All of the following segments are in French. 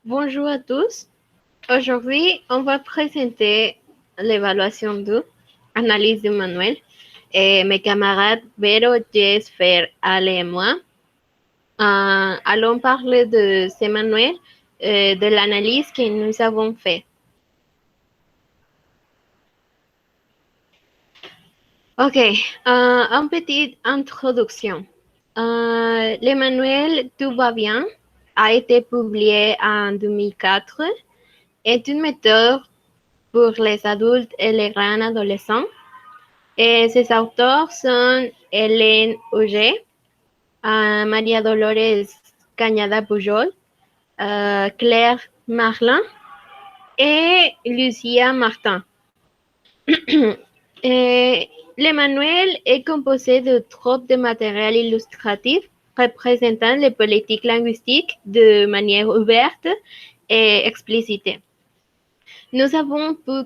Bonjour à tous. Aujourd'hui, on va présenter l'évaluation de analyse du manuel. Et mes camarades Vero, Jess, Fer, Ale et moi allons parler de ces manuels, de l'analyse que nous avons fait. Ok, une petite introduction. Le manuel Tout va bien a été publié en 2004. Est une méthode pour les adultes et les grands adolescents. Et ses auteurs sont Hélène Auger, María Dolores Cañada Pujol, Claire Marlin et Lucia Martin. Le manuel est composé de troupes de matériel illustratif représentant les politiques linguistiques de manière ouverte et explicite. Nous avons pu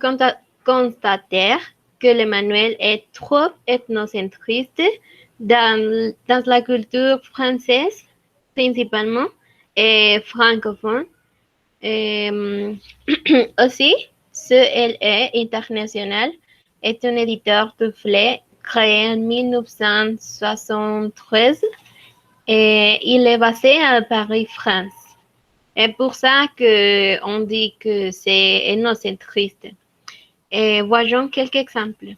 constater que le manuel est trop ethnocentriste dans la culture française principalement et francophone. Aussi, CLE International est un éditeur de flets créé en 1973 et il est basé à Paris, France. C'est pour ça qu'on dit que c'est ethnocentriste. Et voyons quelques exemples.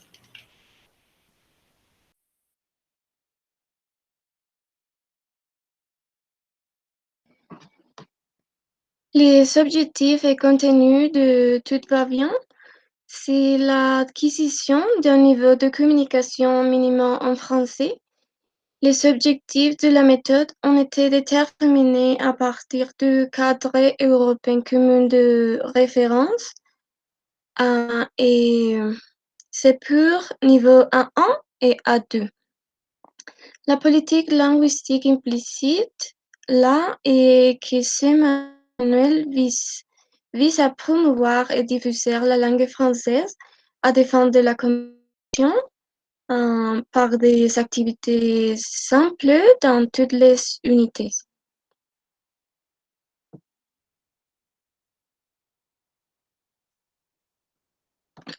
Les objectifs et contenus de Tout va bien, c'est l'acquisition d'un niveau de communication minimum en français. Les objectifs de la méthode ont été déterminés à partir du cadre européen commun de référence et c'est pour niveau A1 et A2. La politique linguistique implicite là est que ce manuel vise à promouvoir et diffuser la langue française, à défendre la communication par des activités simples dans toutes les unités.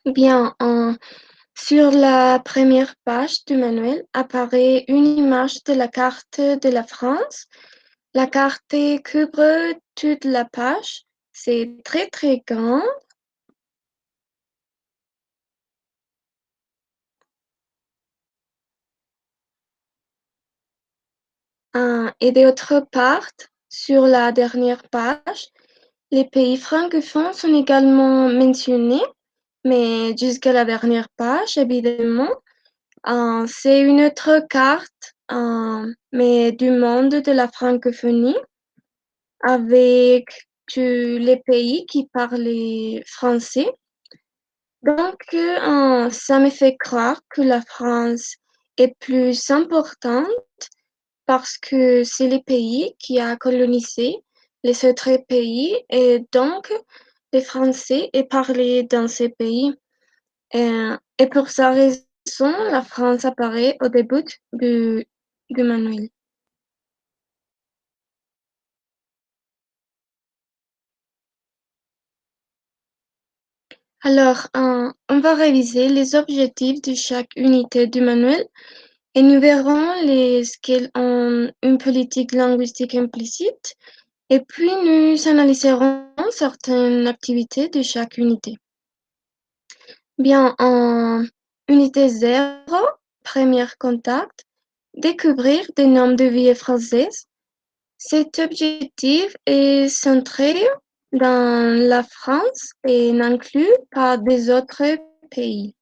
Bien, sur la première page du manuel apparaît une image de la carte de la France. La carte couvre toute la page. C'est très très grand. Et d'autre part, sur la dernière page, les pays francophones sont également mentionnés, mais jusqu'à la dernière page, évidemment. C'est une autre carte, mais du monde de la francophonie, avec tous les pays qui parlent français. Donc, ça me fait croire que la France est plus importante parce que c'est le pays qui a colonisé les autres pays et donc le français est parlé dans ces pays. Et pour sa raison, la France apparaît au début du manuel. Alors, on va réviser les objectifs de chaque unité du manuel et nous verrons lesquels ont une politique linguistique implicite et puis nous analyserons certaines activités de chaque unité. Bien, en unité 0, premier contact, découvrir des noms de villes françaises. Cet objectif est centré dans la France et n'inclut pas des autres pays.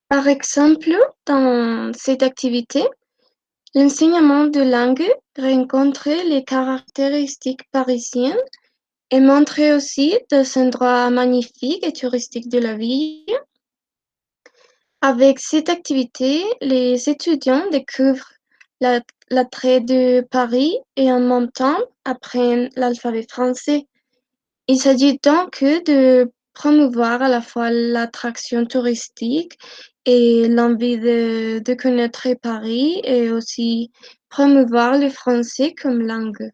Par exemple, dans cette activité, l'enseignement de langue rencontre les caractéristiques parisiennes et montre aussi des endroits magnifiques et touristiques de la ville. Avec cette activité, les étudiants découvrent l'attrait de Paris et en même temps apprennent l'alphabet français. Il s'agit donc de promouvoir à la fois l'attraction touristique et l'envie de connaître Paris et aussi promouvoir le français comme langue.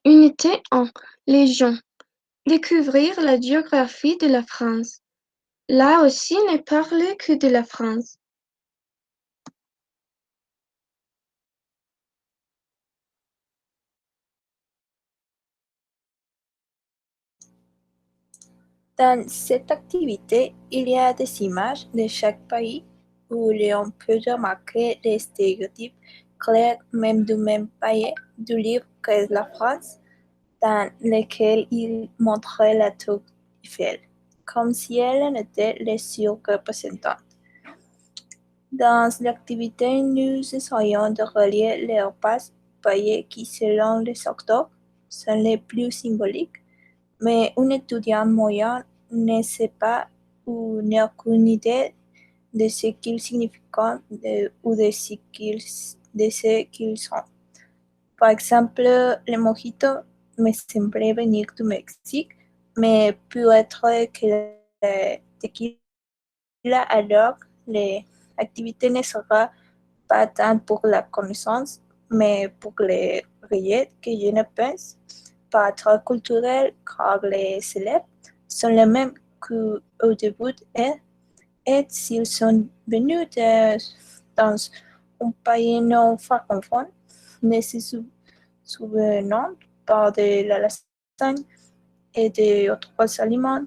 Unité 1. Les gens. Découvrir la géographie de la France. Là aussi ne parle que de la France. Dans cette activité, il y a des images de chaque pays où l'on peut remarquer les stéréotypes clairs même du même pays du livre qu'est la France, dans lequel il montrait la tour Eiffel, comme si elle en était la surreprésentante. Dans l'activité, nous essayons de relier les repas pays qui, selon les secteurs, sont les plus symboliques, mais un étudiant moyen ne sait pas ou n'a aucune idée de ce qu'ils signifient ou de ce qu'ils sont. Par exemple, le mojito me semblait venir du Mexique, mais peut être que le tequila, alors l'activité ne sera pas tant pour la connaissance, mais pour les rillettes que je ne pense pas être culturelles car les célèbres sont les mêmes qu'au début et s'ils sont venus dans un pays non francophone, ne se souvenant pas de la lasagne et d'autres aliments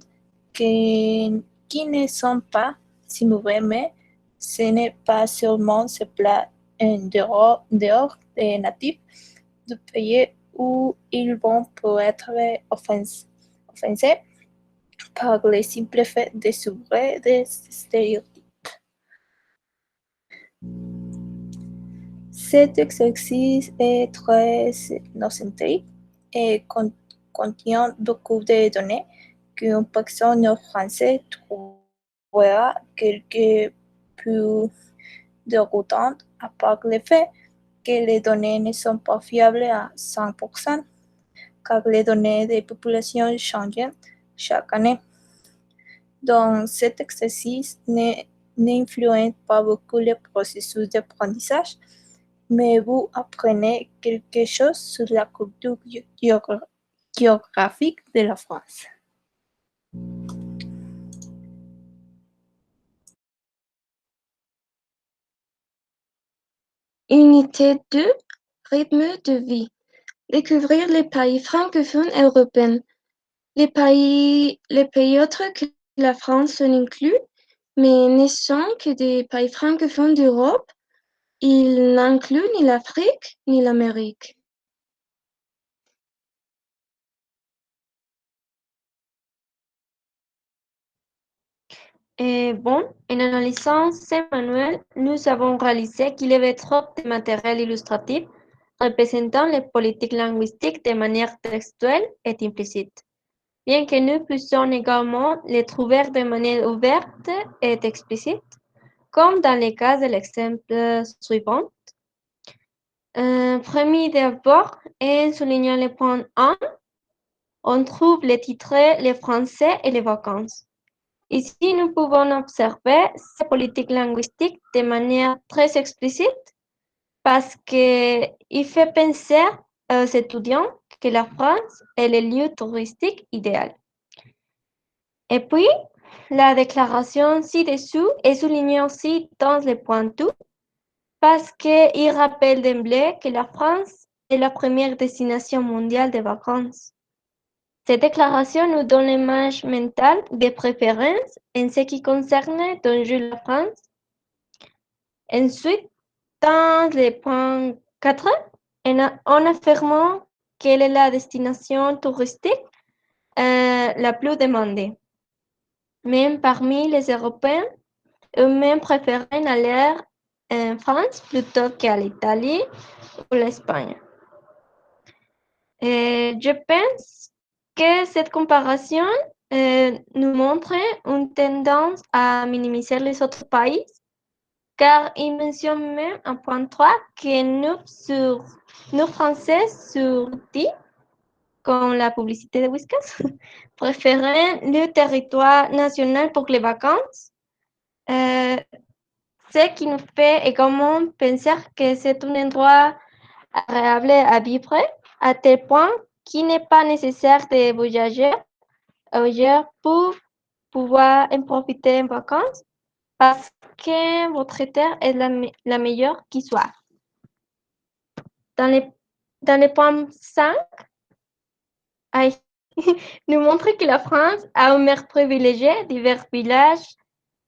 qui ne sont pas si mauvais, mais ce n'est pas seulement ce plat en dehors des natifs du pays où ils vont pour être offensés par le simple fait de s'ouvrir des stéréotypes. Cet exercice est très etnocentrique et contient beaucoup de données qu'une personne française trouvera quelque peu déroutante à part le fait que les données ne sont pas fiables à 100%, car les données des populations changent chaque année. Donc, cet exercice n'influence pas beaucoup le processus d'apprentissage, mais vous apprenez quelque chose sur la culture géographique de la France. Unité 2. Rythme de vie. Découvrir les pays francophones européens. Les pays autres que la France sont inclus, mais ne sont que des pays francophones d'Europe. Ils n'incluent ni l'Afrique ni l'Amérique. Bon, en analysant ces manuels, nous avons réalisé qu'il y avait trop de matériel illustratif représentant les politiques linguistiques de manière textuelle et implicite, bien que nous puissions également les trouver de manière ouverte et explicite, comme dans le cas de l'exemple suivant. Premier d'abord, en soulignant le point 1, on trouve les titres, les français et les vacances. Ici, nous pouvons observer ces politiques linguistiques de manière très explicite parce qu'il fait penser aux étudiants que la France est le lieu touristique idéal. Et puis, la déclaration ci-dessous est soulignée aussi dans le point 2 parce qu'il rappelle d'emblée que la France est la première destination mondiale de vacances. Cette déclaration nous donne l'image mentale des préférences en ce qui concerne Don Jules la France. Ensuite, dans le point 4, en affirmant quelle est la destination touristique la plus demandée. Même parmi les Européens, eux-mêmes préfèrent aller en France plutôt qu'à l'Italie ou l'Espagne. Je pense que cette comparaison nous montre une tendance à minimiser les autres pays, car il mentionne même en point 3 que 9 Français sur 10 comme la publicité de Whiskas, préfèrent le territoire national pour les vacances. Ce qui nous fait également penser que c'est un endroit agréable à vivre, à tel point qu'il n'est pas nécessaire de voyager ailleurs pour pouvoir en profiter en vacances, parce que votre terre est la meilleure qui soit. Dans les points 5, nous montre que la France a un maire privilégié, divers villages,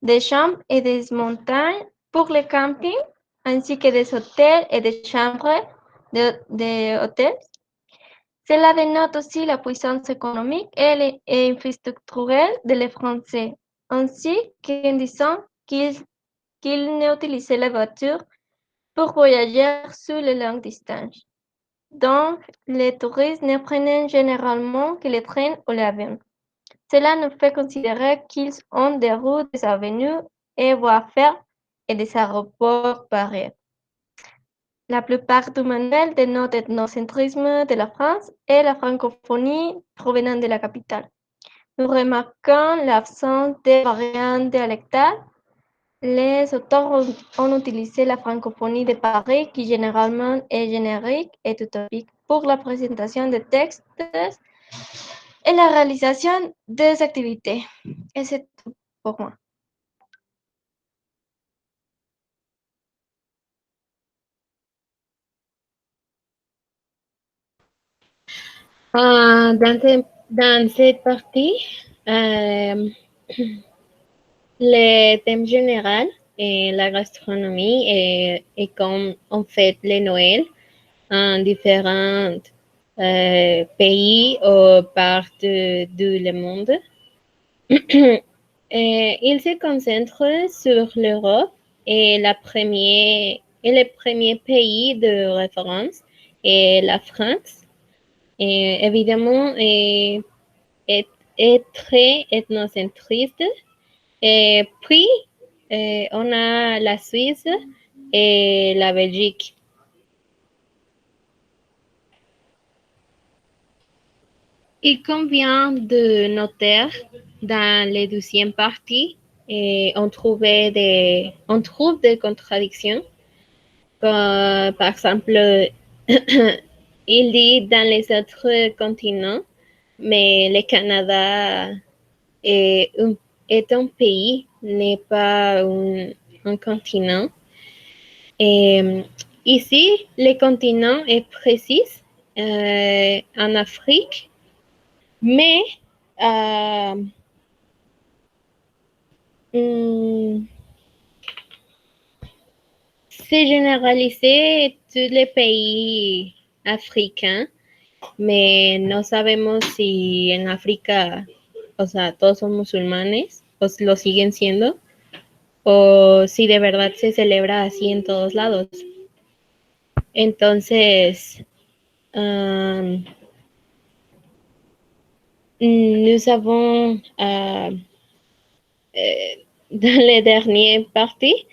des chambres et des montagnes pour le camping, ainsi que des hôtels et des chambres d'hôtels. Cela dénote aussi la puissance économique et infrastructurelle des Français, ainsi qu'en disant qu'ils n'utilisaient la voiture pour voyager sur les longues distances. Donc, les touristes ne prennent généralement que les trains ou l'avion. Cela nous fait considérer qu'ils ont des routes, des avenues et voies ferrées et des aéroports pareils. La plupart du manuel dénote l'ethnocentrisme de la France et la francophonie provenant de la capitale. Nous remarquons l'absence de variantes dialectales. Les auteurs ont utilisé la francophonie de Paris, qui généralement est générique et utopique pour la présentation des textes et la réalisation des activités. Et c'est tout pour moi. Dans cette partie, le thème général est la gastronomie et comme on fait le Noël en différents pays ou partout du monde. Il se concentre sur l'Europe et le premier pays de référence est la France. Et évidemment, est très ethnocentriste. Et puis, on a la Suisse et la Belgique. Il convient de noter dans les deuxième parties, on trouve des contradictions. Par exemple, il dit dans les autres continents, mais le Canada est un pays, n'est pas un continent. Et ici, le continent est précis en Afrique, mais c'est généralisé tous les pays africains, mais no sabemos si en África, o sea, todos son musulmanes, o lo siguen siendo, o si de verdad se celebra así en todos lados. Entonces, nous avons dans les dernières parties,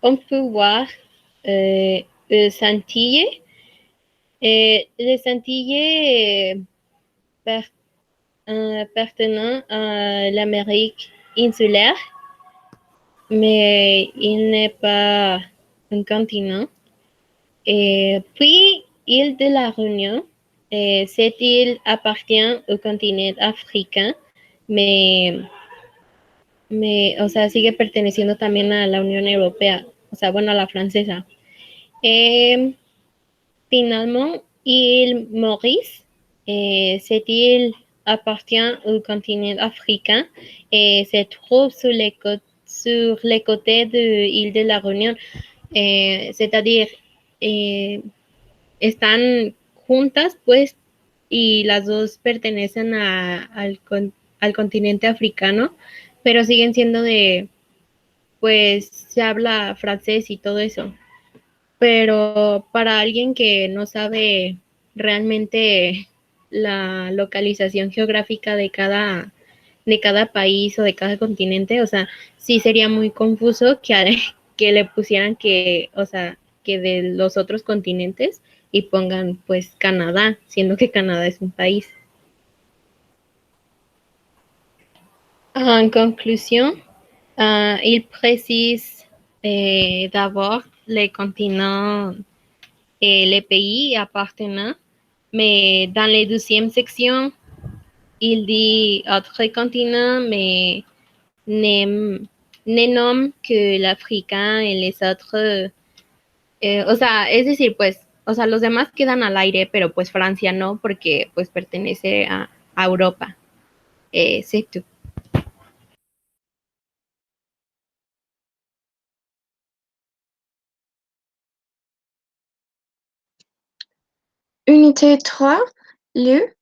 on peut voir les Antilles. Les Antilles appartenant à l'Amérique insulaire, mais il n'est pas un continent. Et puis, île de la Réunion, cette île appartient au continent africain, mais, o sea, sigue perteneciendo también a la Unión Europea, o sea, bueno, a la francesa. Finalement, île Maurice, cette île appartient au continent africain et se trouve sur les côtés de l'île de la Réunion, c'est-à-dire están juntas, pues, y las dos pertenecen al continente africano, pero siguen siendo pues, se habla francés y todo eso. Pero para alguien que no sabe realmente la localización geográfica de cada país o de cada continente, o sea, sí sería muy confuso que le pusieran que, o sea, que de los otros continentes y pongan pues Canadá, siendo que Canadá es un país. En conclusion, il précise d'abord les continents et les pays appartenant, mais dans les deuxième sections, il dit autres continents, mais ne nomme que l'africain et les autres. O sea, es decir, pues, o sea, los demás quedan al aire, pero pues Francia no, porque pues pertenece a Europa. C'est tout. Unité 3, le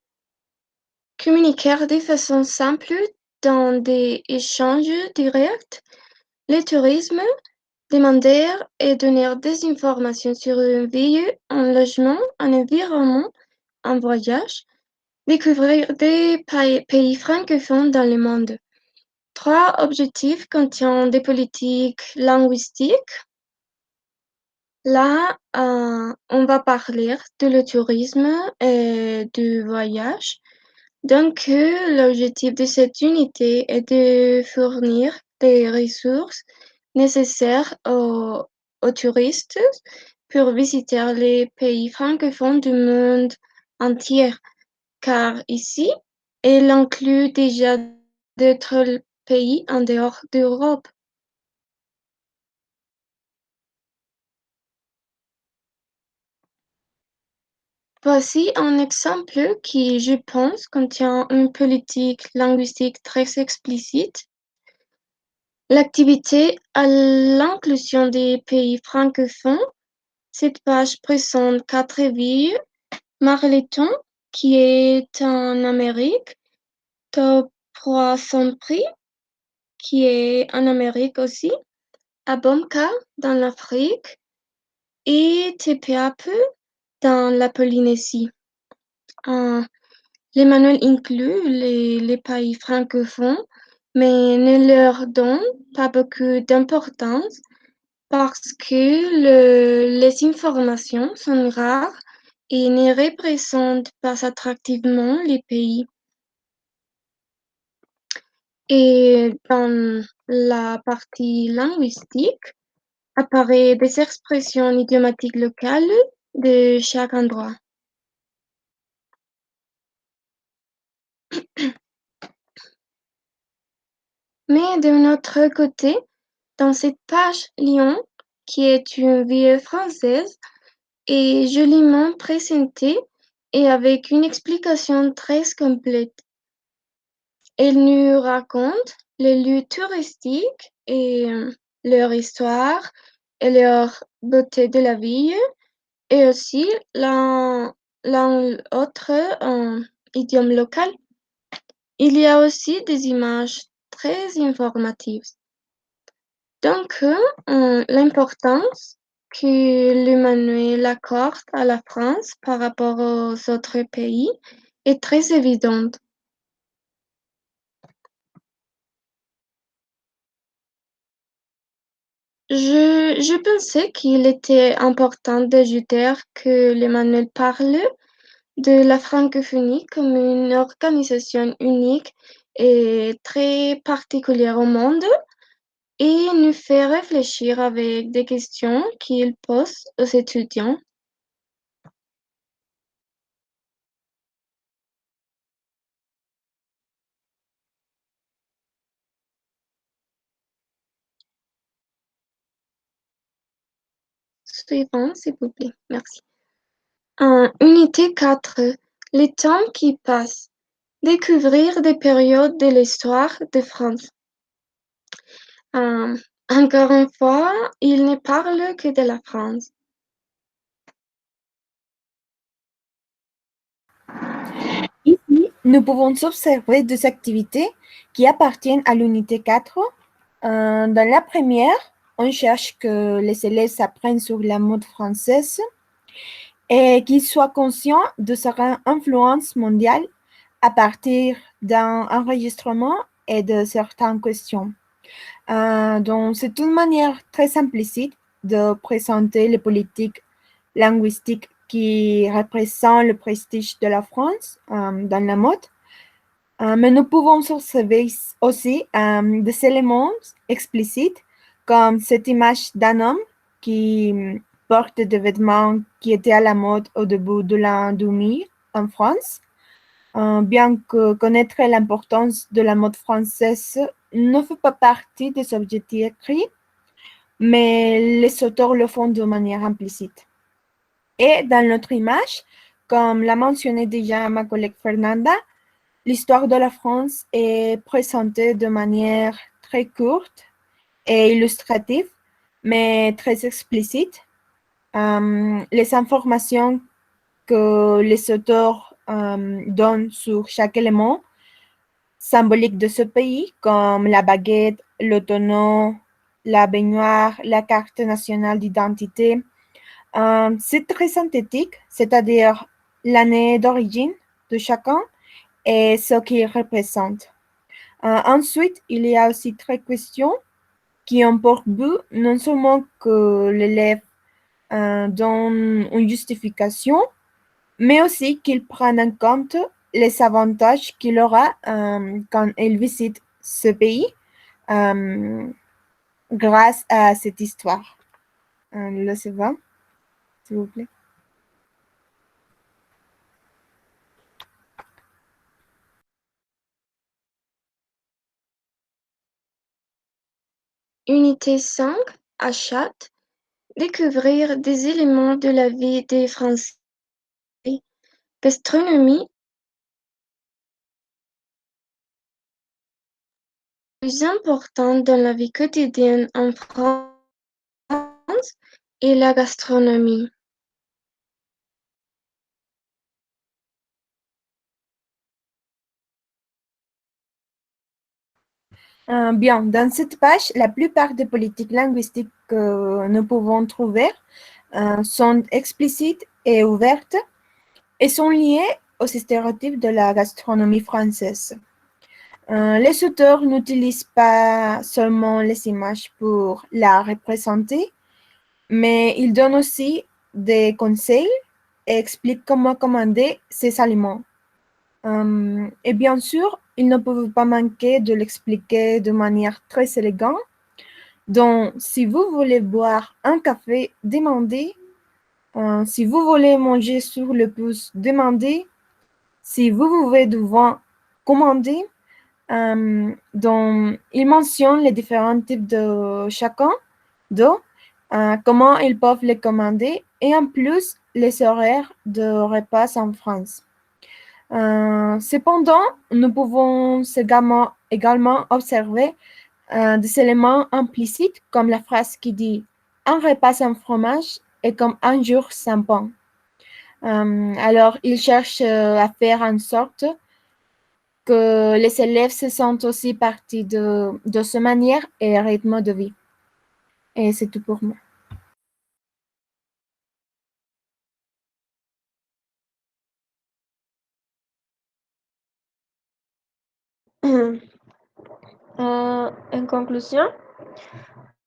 communiquer de façon simple dans des échanges directs, le tourisme, demander et donner des informations sur une vie, un logement, un environnement, un voyage, découvrir des pays francophones dans le monde. 3 objectifs contiennent des politiques linguistiques. Là, on va parler de le tourisme et du voyage. Donc, l'objectif de cette unité est de fournir des ressources nécessaires aux touristes pour visiter les pays francophones du monde entier, car ici, elle inclut déjà d'autres pays en dehors d'Europe. Voici un exemple qui, je pense, contient une politique linguistique très explicite. L'activité à l'inclusion des pays francophones. Cette page présente 4 villes. Marleton, qui est en Amérique. Top 300 prix, qui est en Amérique aussi. Abomka, dans l'Afrique. Et Tepeape, dans la Polynésie. Les manuels incluent les pays francophones, mais ne leur donnent pas beaucoup d'importance parce que les informations sont rares et ne représentent pas attractivement les pays. Et dans la partie linguistique, apparaissent des expressions idiomatiques locales de chaque endroit. Mais d'un autre côté, dans cette page, Lyon, qui est une ville française, est joliment présentée et avec une explication très complète. Elle nous raconte les lieux touristiques et leur histoire et leur beauté de la ville, et aussi l'un autre idiome local. Il y a aussi des images très informatives. Donc, l'importance que le manuel accorde à la France par rapport aux autres pays est très évidente. Je pensais qu'il était important d'ajouter que le manuel parle de la francophonie comme une organisation unique et très particulière au monde et nous fait réfléchir avec des questions qu'il pose aux étudiants. Suivant, s'il vous plaît. Merci. Unité 4. Les temps qui passent. Découvrir des périodes de l'histoire de France. Encore une fois, il ne parle que de la France. Ici, nous pouvons observer deux activités qui appartiennent à l'unité 4. Dans la première, on cherche que les élèves apprennent sur la mode française et qu'ils soient conscients de sa influence mondiale à partir d'un enregistrement et de certaines questions. Donc, c'est une manière très simplicite de présenter les politiques linguistiques qui représentent le prestige de la France dans la mode. Mais nous pouvons observer aussi des éléments explicites comme cette image d'un homme qui porte des vêtements qui étaient à la mode au début de l'an 2000 en France. Bien que connaître l'importance de la mode française ne fait pas partie des objectifs écrits, mais les auteurs le font de manière implicite. Et dans notre image, comme l'a mentionné déjà ma collègue Fernanda, l'histoire de la France est présentée de manière très courte et illustrative, mais très explicite. Les informations que les auteurs donnent sur chaque élément symbolique de ce pays, comme la baguette, le tonneau, la baignoire, la carte nationale d'identité, c'est très synthétique, c'est-à-dire l'année d'origine de chacun et ce qu'il représente. Ensuite, il y a aussi trois questions qui ont pour but non seulement que l'élève donne une justification, mais aussi qu'il prenne en compte les avantages qu'il aura quand il visite ce pays grâce à cette histoire. Le suivant, s'il vous plaît. Unité 5, achat, découvrir des éléments de la vie des Français. Gastronomie, plus important dans la vie quotidienne en France est la gastronomie. Bien, dans cette page, la plupart des politiques linguistiques que nous pouvons trouver sont explicites et ouvertes et sont liées aux stéréotypes de la gastronomie française. Les auteurs n'utilisent pas seulement les images pour la représenter, mais ils donnent aussi des conseils et expliquent comment commander ces aliments. Et bien sûr, ils ne peuvent pas manquer de l'expliquer de manière très élégante. Donc, si vous voulez boire un café, demandez. Si vous voulez manger sur le pouce, demandez. Si vous voulez du vin, commandez. Donc, ils mentionnent les différents types de chacun d'eau, comment ils peuvent les commander et en plus les horaires de repas en France. Cependant, nous pouvons également observer des éléments implicites comme la phrase qui dit un repas sans fromage est comme un jour sans pain. Alors, ils cherchent à faire en sorte que les élèves se sentent aussi partie de ce manière et rythme de vie. Et c'est tout pour moi. En conclusion,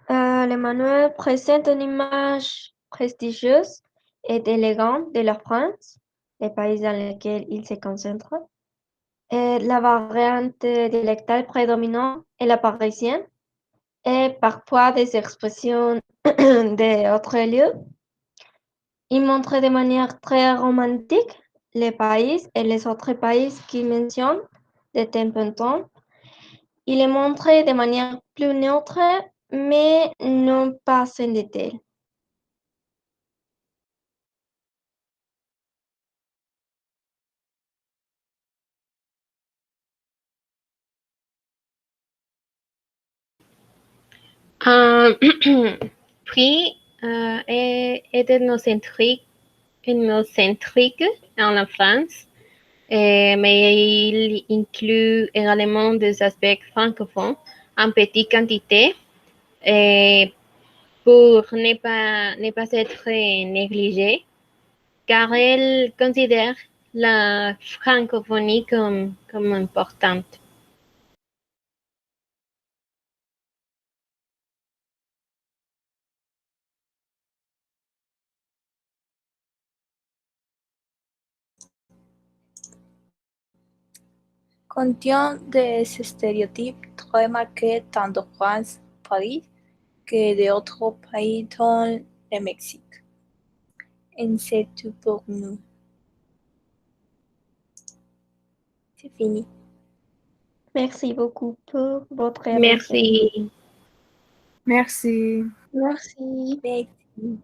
le manuel présente une image prestigieuse et élégante de la France, les pays dans lesquels il se concentre. La variante dialectale prédominante est la parisienne et parfois des expressions d'autres lieux. Il montre de manière très romantique les pays et les autres pays qu'il mentionne de temps en temps. Il est montré de manière plus neutre, mais non pas en détail. Puis, est ethnocentrique en la France, mais il inclut également des aspects francophones en petite quantité pour ne pas être négligé, car elle considère la francophonie comme importante. contient des stéréotypes très marqués tant de France, Paris, que d'autres pays dont le Mexique. Et c'est tout pour nous. C'est fini. Merci beaucoup pour votre attention. Merci. Merci. Merci. Merci.